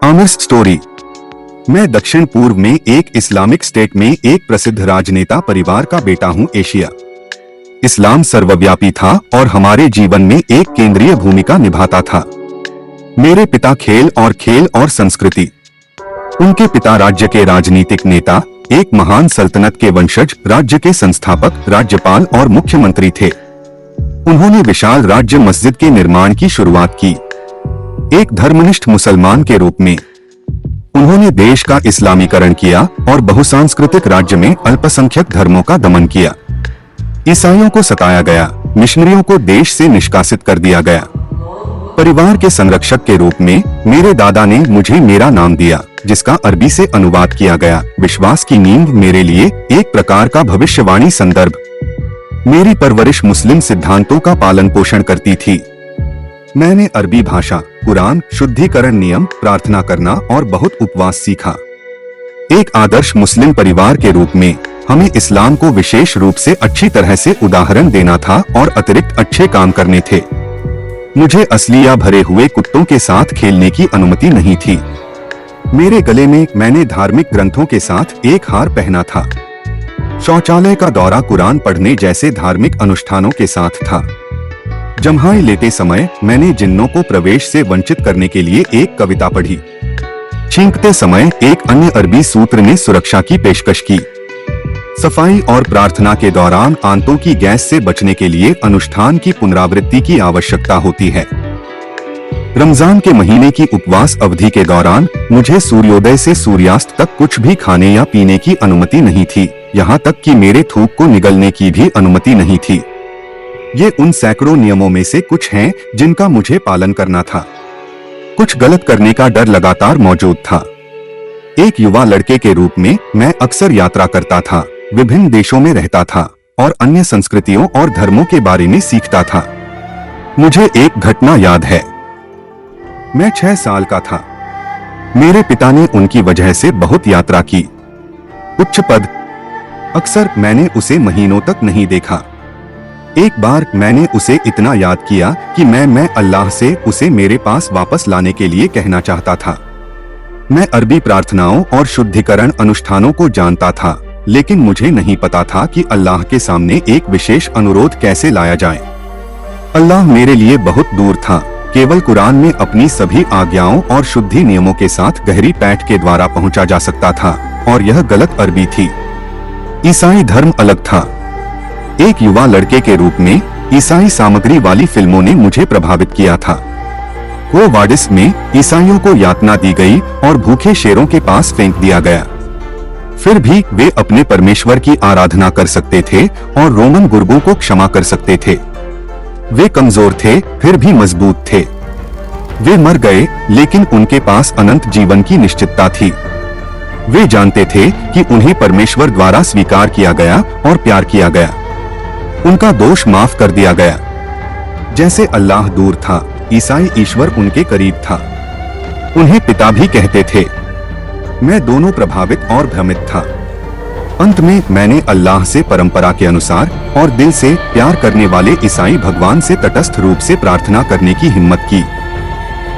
Aamir story. मैं दक्षिण पूर्व में एक इस्लामिक स्टेट में एक प्रसिद्ध राजनेता परिवार का बेटा हूँ। एशिया इस्लाम सर्वव्यापी था और हमारे जीवन में एक केंद्रीय भूमिका निभाता था। मेरे पिता खेल और संस्कृति। उनके पिता राज्य के राजनीतिक नेता, एक महान सल्तनत के वंशज, राज्य के संस्थापक, राज्यपाल और मुख्यमंत्री थे। उन्होंने विशाल राज्य मस्जिद के निर्माण की शुरुआत की। एक धर्मनिष्ठ मुसलमान के रूप में उन्होंने देश का इस्लामीकरण किया और बहुसांस्कृतिक राज्य में अल्पसंख्यक धर्मों का दमन किया। ईसाइयों को सताया गया, मिशनरियों को देश से निष्कासित कर दिया गया। परिवार के संरक्षक के रूप में मेरे दादा ने मुझे मेरा नाम दिया, जिसका अरबी से अनुवाद किया गया विश्वास की नींव, मेरे लिए एक प्रकार का भविष्यवाणी संदर्भ। मेरी परवरिश मुस्लिम सिद्धांतों का पालन पोषण करती थी। मैंने अरबी भाषा, कुरान, शुद्धिकरण नियम, प्रार्थना करना और बहुत उपवास सीखा। एक आदर्श मुस्लिम परिवार के रूप में हमें इस्लाम को विशेष रूप से अच्छी तरह से उदाहरण देना था और अतिरिक्त अच्छे काम करने थे। मुझे असली या भरे हुए कुत्तों के साथ खेलने की अनुमति नहीं थी। मेरे गले में मैंने धार्मिक ग्रंथों के साथ एक हार पहना था। शौचालय का दौरा कुरान पढ़ने जैसे धार्मिक अनुष्ठानों के साथ था। जम्हाई लेते समय मैंने जिन्नों को प्रवेश से वंचित करने के लिए एक कविता पढ़ी। छींकते समय एक अन्य अरबी सूत्र ने सुरक्षा की पेशकश की। सफाई और प्रार्थना के दौरान आंतों की गैस से बचने के लिए अनुष्ठान की पुनरावृत्ति की आवश्यकता होती है। रमजान के महीने की उपवास अवधि के दौरान मुझे सूर्योदय से सूर्यास्त तक कुछ भी खाने या पीने की अनुमति नहीं थी, यहाँ तक कि मेरे थूक को निगलने की भी अनुमति नहीं थी। ये उन सैकड़ों नियमों में से कुछ हैं जिनका मुझे पालन करना था। कुछ गलत करने का डर लगातार मौजूद था। एक युवा लड़के के रूप में मैं अक्सर यात्रा करता था, विभिन्न देशों में रहता था और अन्य संस्कृतियों और धर्मों के बारे में सीखता था। मुझे एक घटना याद है। मैं 6 साल का था। मेरे पिता ने उनकी वजह से बहुत यात्रा की। उच्च पद। अक्सर मैंने उसे महीनों तक नहीं देखा। एक बार मैंने उसे इतना याद किया कि मैं अल्लाह से उसे मेरे पास वापस लाने के लिए कहना चाहता था। मैं अरबी प्रार्थनाओं और शुद्धिकरण अनुष्ठानों को जानता था, लेकिन मुझे नहीं पता था कि अल्लाह के सामने एक विशेष अनुरोध कैसे लाया जाए। अल्लाह मेरे लिए बहुत दूर था। केवल कुरान में अपनी सभी आज्ञाओं और शुद्धि नियमों के साथ गहरी पैठ के द्वारा पहुंचा जा सकता था, और यह गलत अरबी थी। ईसाई धर्म अलग था। एक युवा लड़के के रूप में ईसाई सामग्री वाली फिल्मों ने मुझे प्रभावित किया था। वो वाडिस में ईसाइयों को यातना दी गई और भूखे शेरों के पास फेंक दिया गया। फिर भी वे अपने परमेश्वर की आराधना कर सकते थे और रोमन गुर्गों को क्षमा कर सकते थे। वे कमजोर थे, फिर भी मजबूत थे। वे मर गए, लेकिन उनके पास अनंत जीवन की निश्चितता थी। वे जानते थे कि उन्हें परमेश्वर द्वारा स्वीकार किया गया और प्यार किया गया। उनका दोष माफ कर दिया गया। जैसे अल्लाह दूर था, ईसाई ईश्वर उनके करीब था। उन्हें पिता भी कहते थे। मैं दोनों प्रभावित और भ्रमित था। अंत में मैंने अल्लाह से परंपरा के अनुसार और दिल से प्यार करने वाले ईसाई भगवान से तटस्थ रूप से प्रार्थना करने की हिम्मत की।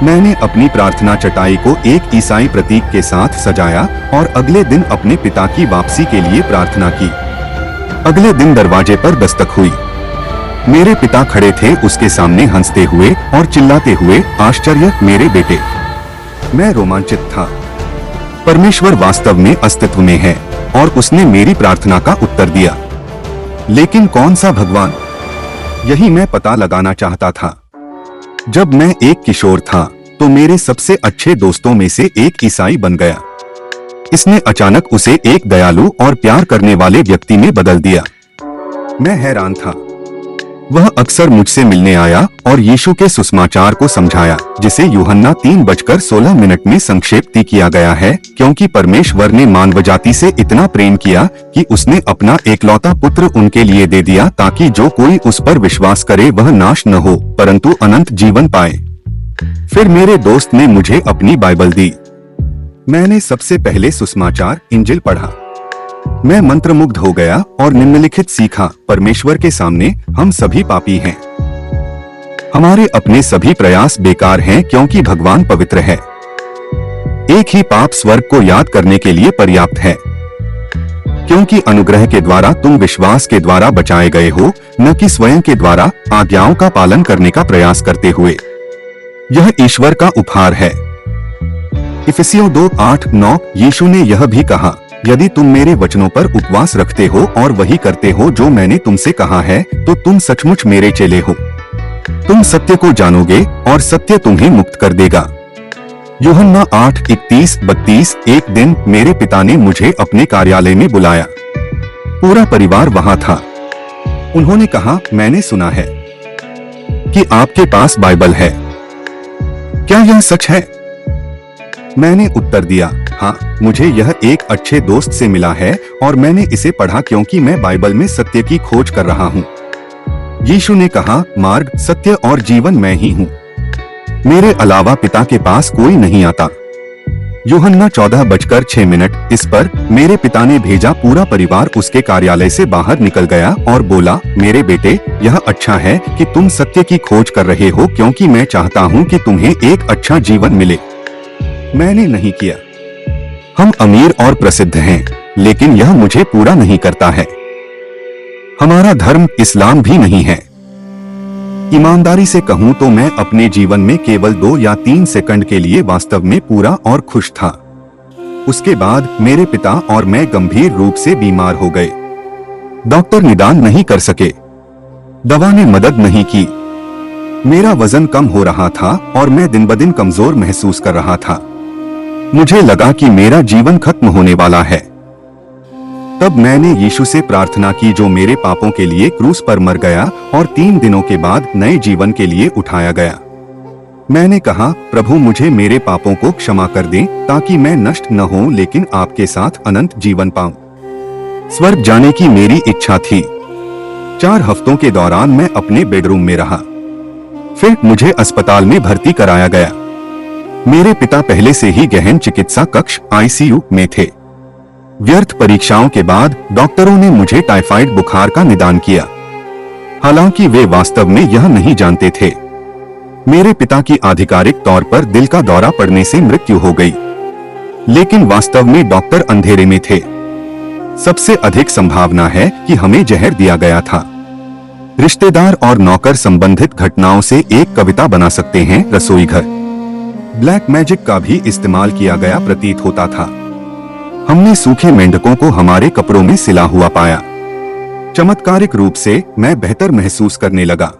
मैंने अपनी प्रार्थना चटाई को एक ईसाई प्रतीक के साथ सजाया और अगले दिन अपने पिता की वापसी के लिए प्रार्थना की। अगले दिन दरवाजे पर दस्तक हुई। मेरे पिता खड़े थे उसके सामने, हंसते हुए और चिल्लाते हुए, आश्चर्य मेरे बेटे। मैं रोमांचित था। परमेश्वर वास्तव में अस्तित्व में है और उसने मेरी प्रार्थना का उत्तर दिया। लेकिन कौन सा भगवान? यही मैं पता लगाना चाहता था। जब मैं एक किशोर था तो मेरे सबसे अच्छे दोस्तों में से एक ईसाई बन गया। इसने अचानक उसे एक दयालु और प्यार करने वाले व्यक्ति में बदल दिया। मैं हैरान था। वह अक्सर मुझसे मिलने आया और यीशु के सुसमाचार को समझाया, जिसे यूहन्ना 3:16 में संक्षेपित किया गया है, क्योंकि परमेश्वर ने मानवजाति से इतना प्रेम किया कि उसने अपना एकलौता पुत्र उनके लिए दे दिया, ताकि जो कोई उस पर विश्वास करे वह नाश न हो परंतु अनंत जीवन पाए। फिर मेरे दोस्त ने मुझे अपनी बाइबल दी। मैंने सबसे पहले सुसमाचार इंजिल पढ़ा। मैं मंत्रमुग्ध हो गया और निम्नलिखित सीखा, परमेश्वर के सामने हम सभी पापी हैं। हमारे अपने सभी प्रयास बेकार हैं क्योंकि भगवान पवित्र है। एक ही पाप स्वर्ग को याद करने के लिए पर्याप्त है, क्योंकि अनुग्रह के द्वारा तुम विश्वास के द्वारा बचाए गए हो, न कि स्वयं के द्वारा आज्ञाओं का पालन करने का प्रयास करते हुए। यह ईश्वर का उपहार है। इफिसियों 2:8-9। यीशु ने यह भी कहा, यदि तुम मेरे वचनों पर उपवास रखते हो और वही करते हो जो मैंने तुमसे कहा है, तो तुम सचमुच मेरे चेले हो। तुम सत्य को जानोगे और सत्य तुम्हें मुक्त कर देगा। यूहन्ना 8:31-32। एक दिन मेरे पिता ने मुझे अपने कार्यालय में बुलाया। पूरा परिवार वहां था। उन्होंने कहा, मैंने सुना है कि आपके पास बाइबल है, क्या यह सच है? मैंने उत्तर दिया, हाँ, मुझे यह एक अच्छे दोस्त से मिला है और मैंने इसे पढ़ा क्योंकि मैं बाइबल में सत्य की खोज कर रहा हूँ। यीशु ने कहा, मार्ग, सत्य और जीवन मैं ही हूँ। मेरे अलावा पिता के पास कोई नहीं आता। यूहन्ना 14:06। इस पर मेरे पिता ने भेजा पूरा परिवार उसके कार्यालय से बाहर निकल गया और बोला, मेरे बेटे, यह अच्छा है कि तुम सत्य की खोज कर रहे हो, क्योंकि मैं चाहता हूँ कि तुम्हें एक अच्छा जीवन मिले। मैंने नहीं किया। हम अमीर और प्रसिद्ध हैं, लेकिन यह मुझे पूरा नहीं करता है। हमारा धर्म इस्लाम भी नहीं है। ईमानदारी से कहूं तो मैं अपने जीवन में केवल 2 या 3 सेकंड के लिए वास्तव में पूरा और खुश था। उसके बाद मेरे पिता और मैं गंभीर रूप से बीमार हो गए। डॉक्टर निदान नहीं कर सके, दवा ने मदद नहीं की। मेरा वजन कम हो रहा था और मैं दिन ब दिन कमजोर महसूस कर रहा था। मुझे लगा कि मेरा जीवन खत्म होने वाला है। तब मैंने यीशु से प्रार्थना की, जो मेरे पापों के लिए क्रूस पर मर गया और 3 दिनों के बाद नए जीवन के लिए उठाया गया। मैंने कहा, प्रभु, मुझे मेरे पापों को क्षमा कर दें, ताकि मैं नष्ट न होऊं लेकिन आपके साथ अनंत जीवन पाऊं। स्वर्ग जाने की मेरी इच्छा थी। 4 हफ्तों के दौरान मैं अपने बेडरूम में रहा। फिर मुझे अस्पताल में भर्ती कराया गया। मेरे पिता पहले से ही गहन चिकित्सा कक्ष ICU में थे। व्यर्थ परीक्षाओं के बाद डॉक्टरों ने मुझे टाइफाइड बुखार का निदान किया, हालांकि वे वास्तव में यह नहीं जानते थे। मेरे पिता की आधिकारिक तौर पर दिल का दौरा पड़ने से मृत्यु हो गई, लेकिन वास्तव में डॉक्टर अंधेरे में थे। सबसे अधिक संभावना है कि हमें जहर दिया गया था। रिश्तेदार और नौकर संबंधित घटनाओं से एक कविता बना सकते हैं। रसोई घर ब्लैक मैजिक का भी इस्तेमाल किया गया प्रतीत होता था। हमने सूखे मेंढकों को हमारे कपड़ों में सिला हुआ पाया। चमत्कारिक रूप से मैं बेहतर महसूस करने लगा।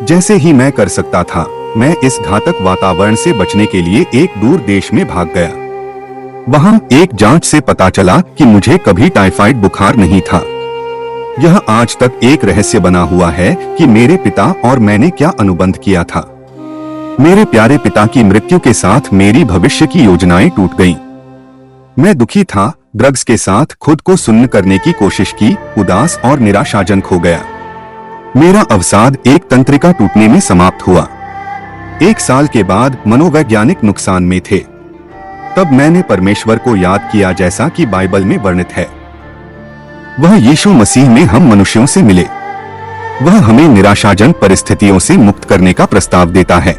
जैसे ही मैं कर सकता था, मैं इस घातक वातावरण से बचने के लिए एक दूर देश में भाग गया। वहां एक जांच से पता चला कि मुझे कभी टाइफाइड बुखार नहीं था। यह आज तक एक रहस्य बना हुआ है कि मेरे पिता और मैंने क्या अनुबंध किया था। मेरे प्यारे पिता की मृत्यु के साथ मेरी भविष्य की योजनाएं टूट गईं। मैं दुखी था, ड्रग्स के साथ खुद को सुन्न करने की कोशिश की, उदास और निराशाजनक हो गया। मेरा अवसाद एक तंत्रिका टूटने में समाप्त हुआ। 1 साल के बाद मनोवैज्ञानिक नुकसान में थे। तब मैंने परमेश्वर को याद किया, जैसा कि बाइबल में वर्णित है। वह यीशु मसीह में हम मनुष्यों से मिले। वह हमें निराशाजनक परिस्थितियों से मुक्त करने का प्रस्ताव देता है।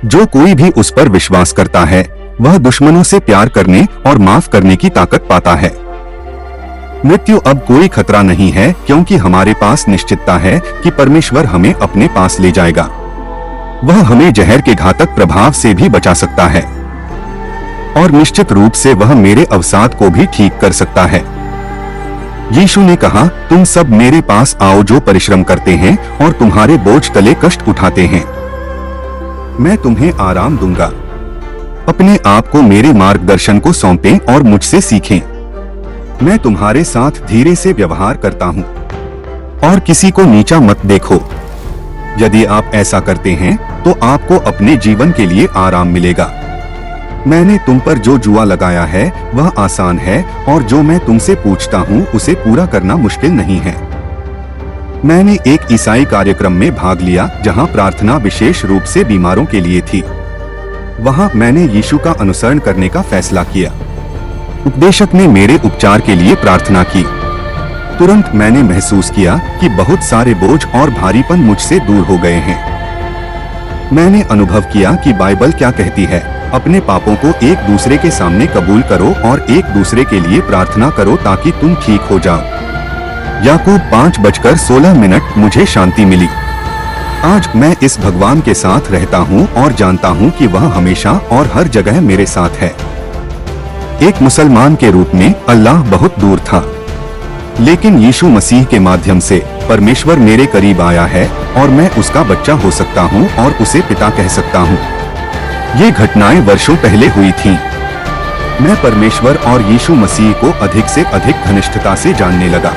जो कोई भी उस पर विश्वास करता है, वह दुश्मनों से प्यार करने और माफ करने की ताकत पाता है। मृत्यु अब कोई खतरा नहीं है, क्योंकि हमारे पास निश्चितता है कि परमेश्वर हमें अपने पास ले जाएगा। वह हमें जहर के घातक प्रभाव से भी बचा सकता है और निश्चित रूप से वह मेरे अवसाद को भी ठीक कर सकता है। यीशु ने कहा, तुम सब मेरे पास आओ जो परिश्रम करते हैं और तुम्हारे बोझ तले कष्ट उठाते हैं, मैं तुम्हें आराम दूंगा। अपने आप को मेरे मार्गदर्शन को सौंपें और मुझसे सीखें। मैं तुम्हारे साथ धीरे से व्यवहार करता हूँ और किसी को नीचा मत देखो। यदि आप ऐसा करते हैं तो आपको अपने जीवन के लिए आराम मिलेगा। मैंने तुम पर जो जुआ लगाया है वह आसान है, और जो मैं तुमसे पूछता हूँ उसे पूरा करना मुश्किल नहीं है। मैंने एक ईसाई कार्यक्रम में भाग लिया जहाँ प्रार्थना विशेष रूप से बीमारों के लिए थी। वहाँ मैंने यीशु का अनुसरण करने का फैसला किया। उपदेशक ने मेरे उपचार के लिए प्रार्थना की। तुरंत मैंने महसूस किया कि बहुत सारे बोझ और भारीपन मुझसे दूर हो गए हैं। मैंने अनुभव किया कि बाइबल क्या कहती है, अपने पापों को एक दूसरे के सामने कबूल करो और एक दूसरे के लिए प्रार्थना करो ताकि तुम ठीक हो जाओ। याकूब 5:16 मुझे शांति मिली। आज मैं इस भगवान के साथ रहता हूँ और जानता हूँ कि वह हमेशा और हर जगह मेरे साथ है। एक मुसलमान के रूप में अल्लाह बहुत दूर था, लेकिन यीशु मसीह के माध्यम से परमेश्वर मेरे करीब आया है और मैं उसका बच्चा हो सकता हूँ और उसे पिता कह सकता हूँ। ये घटनाएं वर्षों पहले हुई थीं। मैं परमेश्वर और यीशु मसीह को अधिक से अधिक घनिष्ठता से जानने लगा।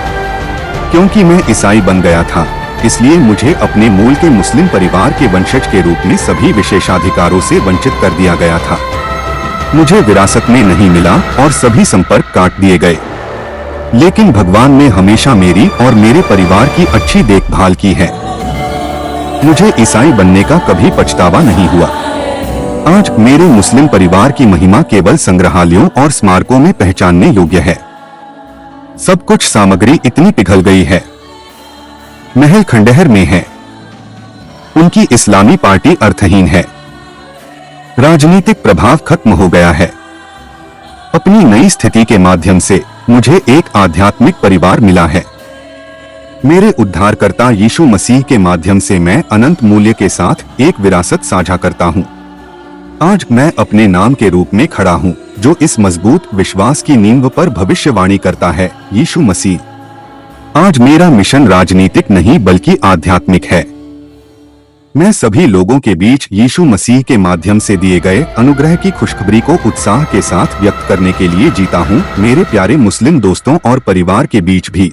क्योंकि मैं ईसाई बन गया था, इसलिए मुझे अपने मूल के मुस्लिम परिवार के वंशज के रूप में सभी विशेषाधिकारों से वंचित कर दिया गया था। मुझे विरासत में नहीं मिला और सभी संपर्क काट दिए गए। लेकिन भगवान ने हमेशा मेरी और मेरे परिवार की अच्छी देखभाल की है। मुझे ईसाई बनने का कभी पछतावा नहीं हुआ। आज मेरे मुस्लिम परिवार की महिमा केवल संग्रहालयों और स्मारकों में पहचानने योग्य है। सब कुछ सामग्री इतनी पिघल गई है, महल खंडहर में है। उनकी इस्लामी पार्टी अर्थहीन है। राजनीतिक प्रभाव खत्म हो गया है। अपनी नई स्थिति के माध्यम से मुझे एक आध्यात्मिक परिवार मिला है। मेरे उद्धारकर्ता यीशु मसीह के माध्यम से मैं अनंत मूल्य के साथ एक विरासत साझा करता हूँ। आज मैं अपने नाम के रूप में खड़ा हूँ, जो इस मजबूत विश्वास की नींव पर भविष्यवाणी करता है, यीशु मसीह। आज मेरा मिशन राजनीतिक नहीं बल्कि आध्यात्मिक है। मैं सभी लोगों के बीच यीशु मसीह के माध्यम से दिए गए अनुग्रह की खुशखबरी को उत्साह के साथ व्यक्त करने के लिए जीता हूँ, मेरे प्यारे मुस्लिम दोस्तों और परिवार के बीच भी।